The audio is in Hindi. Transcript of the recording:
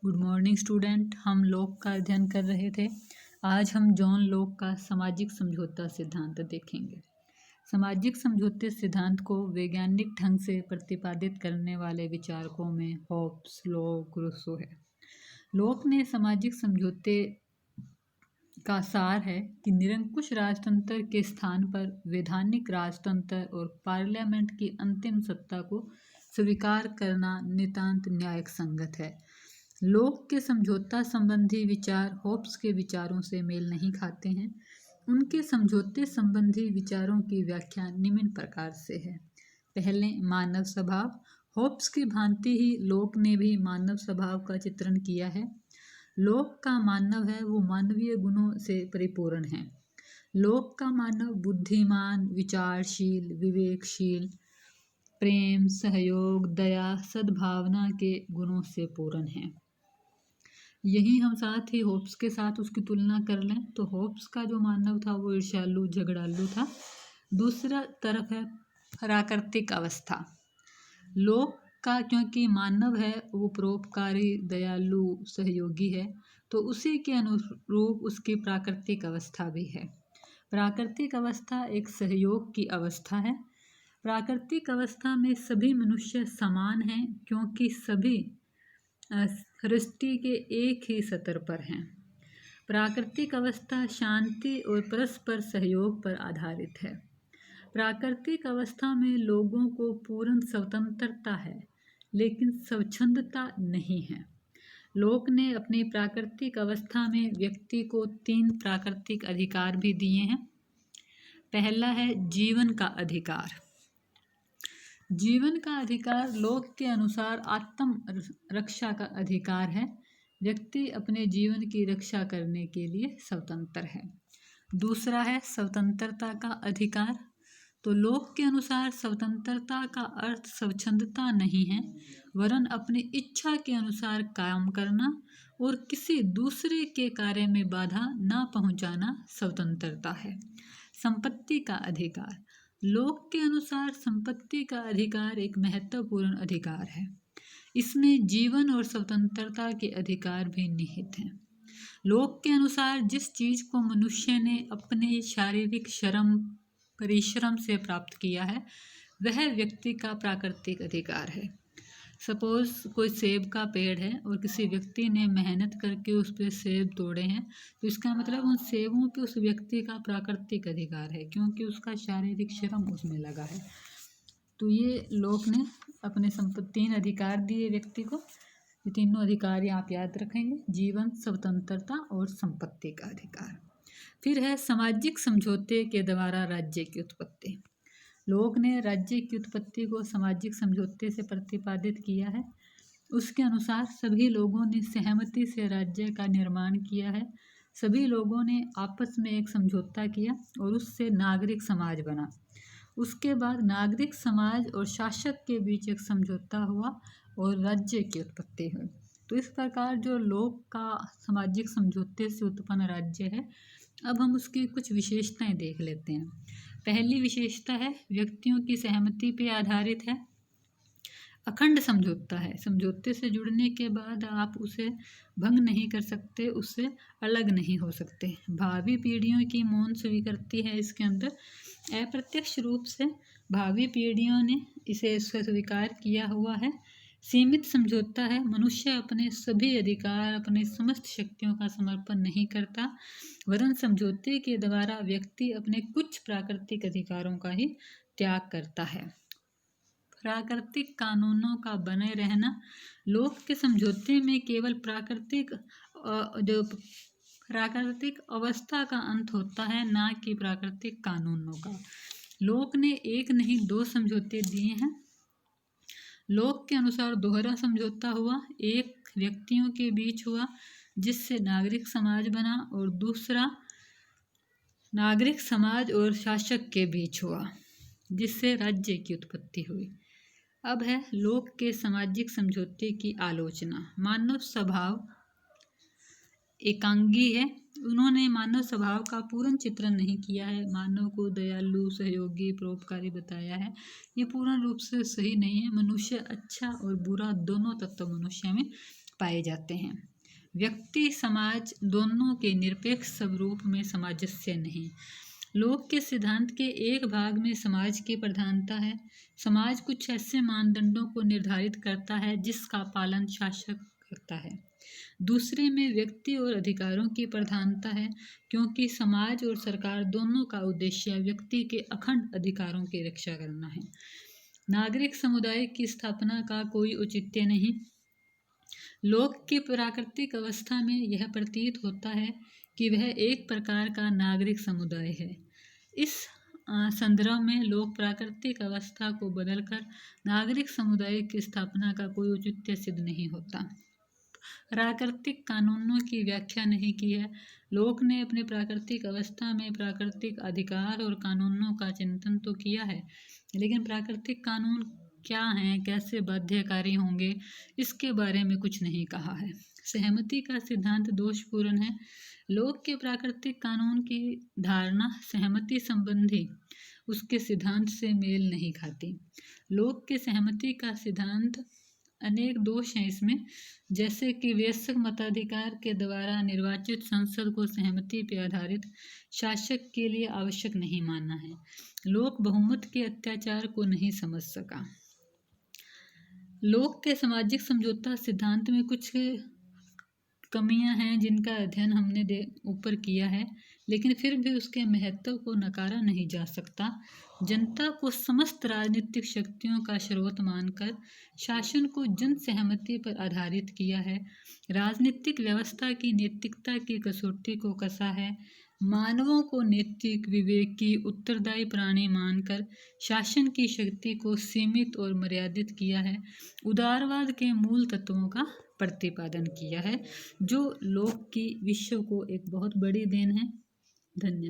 Good morning student. हम लोक का अध्ययन कर रहे थे। आज हम जॉन लोक का सामाजिक समझौता सिद्धांत देखेंगे। सामाजिक समझौते सिद्धांत को वैज्ञानिक ढंग से प्रतिपादित करने वाले विचारकों में होब्स, लॉक, रूसो है। लोक ने सामाजिक समझौते का सार है कि निरंकुश राजतंत्र के स्थान पर वैधानिक राजतंत्र और पार्लियामेंट की अंतिम सत्ता को स्वीकार करना नितांत न्यायिक संगत है। लोक के समझौता संबंधी विचार होब्स के विचारों से मेल नहीं खाते हैं। उनके समझौते संबंधी विचारों की व्याख्या निम्न प्रकार से है। पहले, मानव स्वभाव। होब्स की भांति ही लोक ने भी मानव स्वभाव का चित्रण किया है। लोक का मानव है वो मानवीय गुणों से परिपूर्ण है। लोक का मानव बुद्धिमान, विचारशील, विवेकशील, प्रेम, सहयोग, दया, सद्भावना के गुणों से पूर्ण है। यही हम साथ ही होब्स के साथ उसकी तुलना कर लें तो होब्स का जो मानव था वो ईर्ष्यालु, झगड़ालू था। दूसरा तरफ है प्राकृतिक अवस्था। लोक का क्योंकि मानव है वो परोपकारी, दयालु, सहयोगी है, तो उसी के अनुरूप उसकी प्राकृतिक अवस्था भी है। प्राकृतिक अवस्था एक सहयोग की अवस्था है। प्राकृतिक अवस्था में सभी मनुष्य समान हैं क्योंकि सभी सृष्टि के एक ही स्तर पर हैं। प्राकृतिक अवस्था शांति और परस्पर सहयोग पर आधारित है। प्राकृतिक अवस्था में लोगों को पूर्ण स्वतंत्रता है लेकिन स्वच्छंदता नहीं है। लोक ने अपनी प्राकृतिक अवस्था में व्यक्ति को 3 प्राकृतिक अधिकार भी दिए हैं। पहला है जीवन का अधिकार। जीवन का अधिकार लोक के अनुसार आत्म रक्षा का अधिकार है। व्यक्ति अपने जीवन की रक्षा करने के लिए स्वतंत्र है। दूसरा है स्वतंत्रता का अधिकार। तो लोक के अनुसार स्वतंत्रता का अर्थ स्वच्छंदता नहीं है वरन अपनी इच्छा के अनुसार काम करना और किसी दूसरे के कार्य में बाधा न पहुंचाना स्वतंत्रता है। संपत्ति का अधिकार। लोक के अनुसार संपत्ति का अधिकार एक महत्वपूर्ण अधिकार है। इसमें जीवन और स्वतंत्रता के अधिकार भी निहित हैं। लोक के अनुसार जिस चीज को मनुष्य ने अपने शारीरिक परिश्रम से प्राप्त किया है वह व्यक्ति का प्राकृतिक अधिकार है। सपोज कोई सेब का पेड़ है और किसी व्यक्ति ने मेहनत करके उस पर सेब तोड़े हैं तो इसका मतलब उन सेबों पे उस व्यक्ति का प्राकृतिक अधिकार है क्योंकि उसका शारीरिक श्रम उसमें लगा है। तो ये लोक ने अपने 3 अधिकार दिए व्यक्ति को। ये तीनों अधिकार आप याद रखेंगे, जीवन, स्वतंत्रता और संपत्ति का अधिकार। फिर है सामाजिक समझौते के द्वारा राज्य की उत्पत्ति। लोक ने राज्य की उत्पत्ति को सामाजिक समझौते से प्रतिपादित किया है। उसके अनुसार सभी लोगों ने सहमति से राज्य का निर्माण किया है। सभी लोगों ने आपस में एक समझौता किया और उससे नागरिक समाज बना। उसके बाद नागरिक समाज और शासक के बीच एक समझौता हुआ और राज्य की उत्पत्ति हुई। तो इस प्रकार जो लोक का सामाजिक समझौते से उत्पन्न राज्य है, अब हम उसकी कुछ विशेषताएं देख लेते हैं। पहली विशेषता है व्यक्तियों की सहमति पर आधारित है। अखंड समझौता है। समझौते से जुड़ने के बाद आप उसे भंग नहीं कर सकते, उससे अलग नहीं हो सकते। भावी पीढ़ियों की मौन स्वीकृति है इसके अंदर। अप्रत्यक्ष रूप से भावी पीढ़ियों ने इसे स्वीकार किया हुआ है। सीमित समझौता है। मनुष्य अपने सभी अधिकार, अपने समस्त शक्तियों का समर्पण नहीं करता वरन समझौते के द्वारा व्यक्ति अपने कुछ प्राकृतिक अधिकारों का ही त्याग करता है। प्राकृतिक कानूनों का बने रहना। लोक के समझौते में केवल प्राकृतिक अवस्था का अंत होता है, ना कि प्राकृतिक कानूनों का। लोक ने एक नहीं 2 समझौते दिए हैं। लोक के अनुसार दोहरा समझौता हुआ। एक व्यक्तियों के बीच हुआ जिससे नागरिक समाज बना और दूसरा नागरिक समाज और शासक के बीच हुआ जिससे राज्य की उत्पत्ति हुई। अब है लोक के सामाजिक समझौते की आलोचना। मानव स्वभाव एकांगी है। उन्होंने मानव स्वभाव का पूर्ण चित्रण नहीं किया है। मानव को दयालु, सहयोगी, परोपकारी बताया है। ये पूर्ण रूप से सही नहीं है। मनुष्य अच्छा और बुरा दोनों तत्व मनुष्य में पाए जाते हैं। व्यक्ति समाज दोनों के निरपेक्ष स्वरूप में सामंजस्य नहीं। लोक के सिद्धांत के एक भाग में समाज की प्रधानता है। समाज कुछ ऐसे मानदंडों को निर्धारित करता है जिसका पालन शासक करता है। दूसरे में व्यक्ति और अधिकारों की प्रधानता है, क्योंकि समाज और सरकार दोनों का उद्देश्य व्यक्ति के अखंड अधिकारों की रक्षा करना है। नागरिक समुदाय की स्थापना का कोई औचित्य नहीं। लोक की प्राकृतिक अवस्था में यह प्रतीत होता है कि वह एक प्रकार का नागरिक समुदाय है। इस संदर्भ में लोक प्राकृतिक अवस्था को बदलकर नागरिक समुदाय की स्थापना का कोई औचित्य सिद्ध नहीं होता। प्राकृतिक कानूनों की व्याख्या नहीं की है। लोक ने अपनी प्राकृतिक अवस्था में प्राकृतिक अधिकार और कानूनों का चिंतन तो किया है, लेकिन प्राकृतिक कानून क्या हैं, कैसे बाध्यकारी होंगे, इसके बारे में कुछ नहीं कहा है। सहमति का सिद्धांत दोषपूर्ण है। लोक के प्राकृतिक कानून की धारणा सहमति संबंधी उसके सिद्धांत से मेल नहीं खाती। लोक के सहमति का सिद्धांत अनेक दोष हैं इसमें, जैसे कि वयस्क मताधिकार के द्वारा निर्वाचित संसद को सहमति पर आधारित शासक के लिए आवश्यक नहीं मानना है। लोक बहुमत के अत्याचार को नहीं समझ सका। लोक के सामाजिक समझौता सिद्धांत में कुछ कमियां हैं जिनका अध्ययन हमने ऊपर किया है, लेकिन फिर भी उसके महत्व को नकारा नहीं जा सकता। जनता को समस्त राजनीतिक शक्तियों का स्रोत मानकर शासन को जन सहमति पर आधारित किया है। राजनीतिक व्यवस्था की नैतिकता की कसौटी को कसा है। मानवों को नैतिक, विवेकी, उत्तरदायी प्राणी मानकर शासन की शक्ति को सीमित और मर्यादित किया है। उदारवाद के मूल तत्वों का प्रतिपादन किया है, जो लोक की विश्व को एक बहुत बड़ी देन है। धन्यवाद।